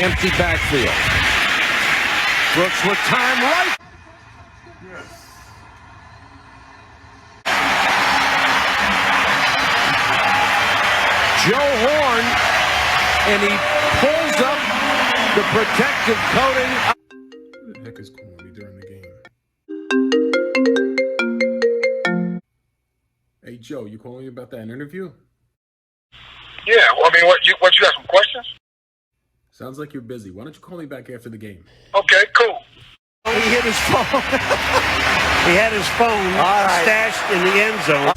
Empty backfield. Brooks with time right. Yes. Joe Horn, and he pulls up the protective coating. Who the heck is calling me during the game? Hey, Joe, you calling me about that interview? Yeah, well, I mean, what you got some questions? Sounds like you're busy. Why don't you call me back after the game? Okay, cool. He hit his phone. He had his phone stashed in the end zone.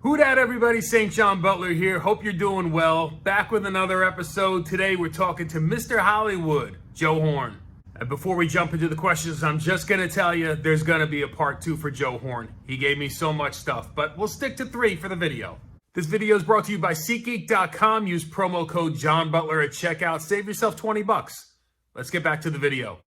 Who dat, everybody? St. John Butler here. Hope you're doing well. Back with another episode. Today we're talking to Mr. Hollywood, Joe Horn. And before we jump into the questions, I'm just going to tell you there's going to be a part 2 for Joe Horn. He gave me so much stuff, but we'll stick to 3 for the video. This video is brought to you by SeatGeek.com. Use promo code John Butler at checkout. Save yourself 20 bucks. Let's get back to the video.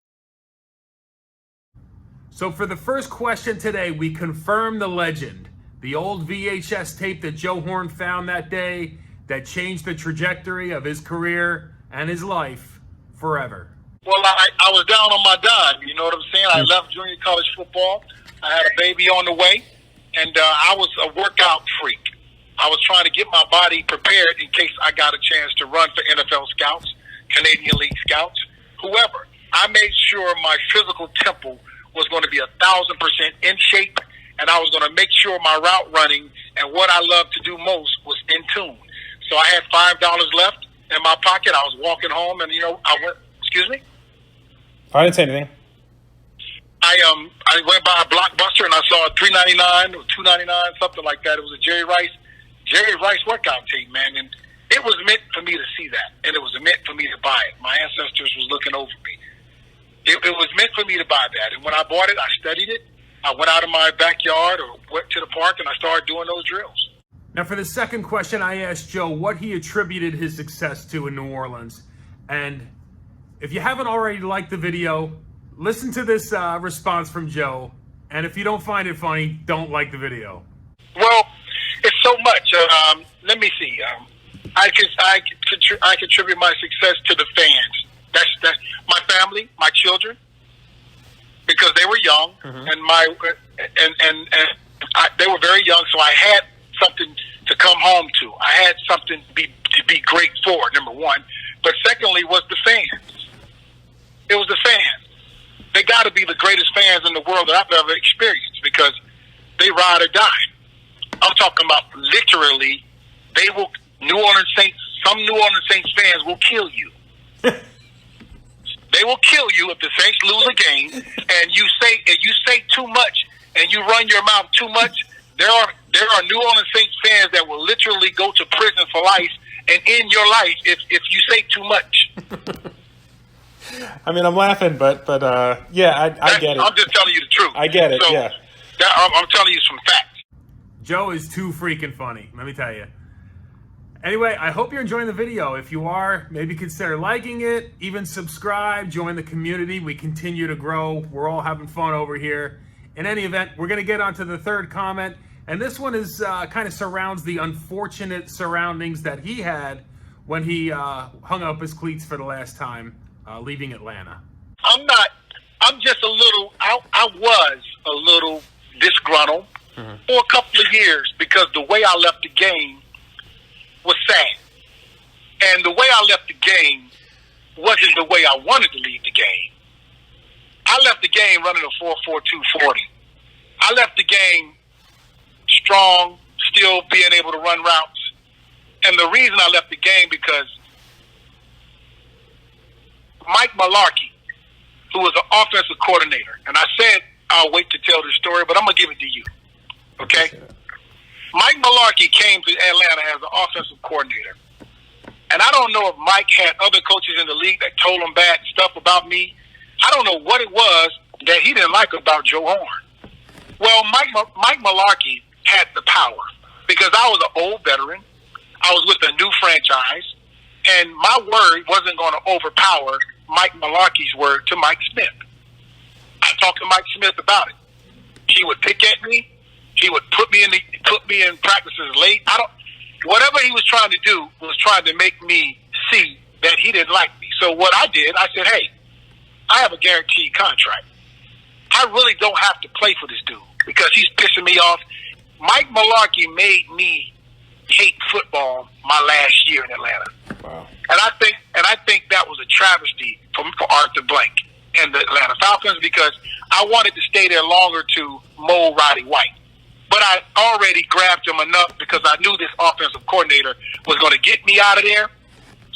So for the first question today, we confirm the legend. The old VHS tape that Joe Horn found that day that changed the trajectory of his career and his life forever. Well, I was down on my dime, you know what I'm saying? I left junior college football. I had a baby on the way, and I was a workout freak. I was trying to get my body prepared in case I got a chance to run for NFL scouts, Canadian League scouts, whoever. I made sure my physical temple was going to be 1,000% in shape, and I was going to make sure my route running and what I love to do most was in tune. So I had $5 left in my pocket. I was walking home, and, I went, excuse me? I didn't say anything. I went by a Blockbuster and I saw a $3.99 or $2.99, something like that. It was a Jerry Rice workout tape, man, and it was meant for me to see that, and it was meant for me to buy it. My ancestors was looking over me. It was meant for me to buy that, and when I bought it, I studied it. I went out of my backyard or went to the park and I started doing those drills. Now for the second question, I asked Joe what he attributed his success to in New Orleans, and if you haven't already liked the video, listen to this response from Joe. And if you don't find it funny, don't like the video. Well, it's so much. Let me see. I contribute my success to the fans. That's my family, my children, because they were young, and they were very young. So I had something to come home to. I had something to be great for. Number one, but secondly was the fans. It was the fans. They got to be the greatest fans in the world that I've ever experienced because they ride or die. I'm talking about literally, some New Orleans Saints fans will kill you. They will kill you if the Saints lose a game and you say too much and you run your mouth too much. There are New Orleans Saints fans that will literally go to prison for life and end your life if you say too much. I mean, I'm laughing, but yeah, I get it. I'm just telling you the truth. I get it, so, yeah. I'm telling you some facts. Joe is too freaking funny, let me tell you. Anyway, I hope you're enjoying the video. If you are, maybe consider liking it, even subscribe, join the community. We continue to grow. We're all having fun over here. In any event, we're going to get on to the third comment. And this one is kind of surrounds the unfortunate surroundings that he had when he hung up his cleats for the last time, leaving Atlanta. I was a little disgruntled for a couple of years because the way I left the game was sad. And the way I left the game wasn't the way I wanted to leave the game. I left the game running a 4.42 40. I left the game strong, still being able to run routes. And the reason I left the game because Mike Malarkey, who was an offensive coordinator, and I said I'll wait to tell the story, but I'm going to give it to you. Okay? Mike Malarkey came to Atlanta as an offensive coordinator. And I don't know if Mike had other coaches in the league that told him bad stuff about me. I don't know what it was that he didn't like about Joe Horn. Well, Mike Malarkey had the power because I was an old veteran. I was with a new franchise. And my word wasn't going to overpower Mike Malarkey's word to Mike Smith. I talked to Mike Smith about it. He would pick at me. He would put me in practices late. Whatever he was trying to do was trying to make me see that he didn't like me. So what I did, I said, hey, I have a guaranteed contract. I really don't have to play for this dude because he's pissing me off. Mike Mularkey made me hate football my last year in Atlanta. Wow. And I think that was a travesty for Arthur Blank and the Atlanta Falcons because I wanted to stay there longer to mold Roddy White. But I already grabbed him enough because I knew this offensive coordinator was going to get me out of there.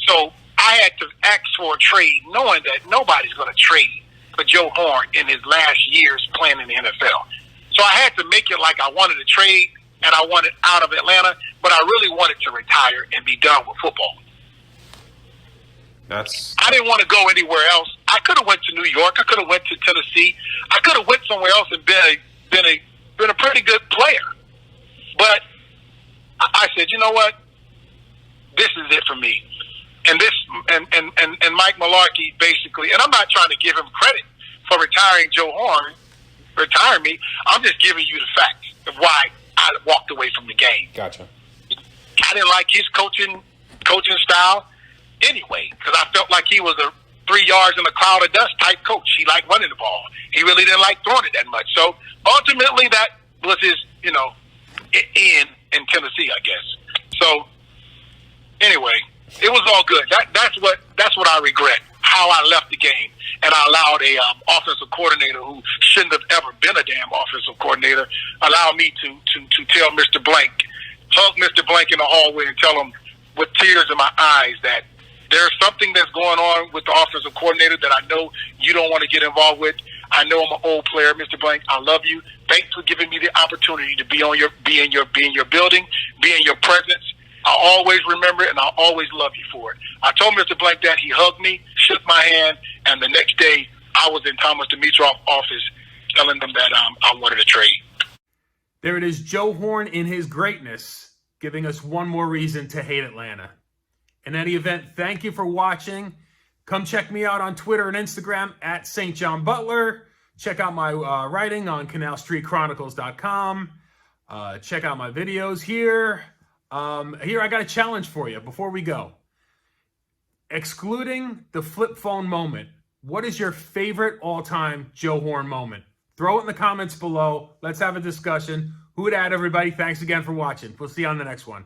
So I had to ask for a trade, knowing that nobody's going to trade for Joe Horn in his last years playing in the NFL. So I had to make it like I wanted to trade and I wanted out of Atlanta, but I really wanted to retire and be done with football. I didn't want to go anywhere else. I could have went to New York. I could have went to Tennessee. I could have went somewhere else and been a pretty good player. But I said, you know what? This is it for me. And Mike Mularkey basically, and I'm not trying to give him credit for retiring Joe Horn, retiring me. I'm just giving you the facts of why I walked away from the game. Gotcha. I didn't like his coaching style anyway, because I felt like he was a 3 yards in a cloud of dust type coach. He liked running the ball. He really didn't like throwing it that much. So ultimately, that was his, end in Tennessee, I guess. So anyway, it was all good. That's what I regret. How I left the game and I allowed a offensive coordinator who shouldn't have ever been a damn offensive coordinator allow me to tell Mr. Blank, hug Mr. Blank in the hallway and tell him with tears in my eyes that there's something that's going on with the offensive coordinator that I know you don't want to get involved with. I know I'm an old player, Mr. Blank. I love you. Thanks for giving me the opportunity to be in your building, be in your presence. I always remember it, and I'll always love you for it. I told Mr. Blank that. He hugged me, shook my hand, and the next day I was in Thomas Dimitroff's office telling them that I wanted a trade. There it is, Joe Horn in his greatness, giving us one more reason to hate Atlanta. In any event, thank you for watching. Come check me out on Twitter and Instagram at SaintJohnButler. Check out my writing on CanalStreetChronicles.com. Check out my videos here. Here, I got a challenge for you before we go. Excluding the flip phone moment, what is your favorite all-time Joe Horn moment? Throw it in the comments below. Let's have a discussion. Who would add, everybody? Thanks again for watching. We'll see you on the next one.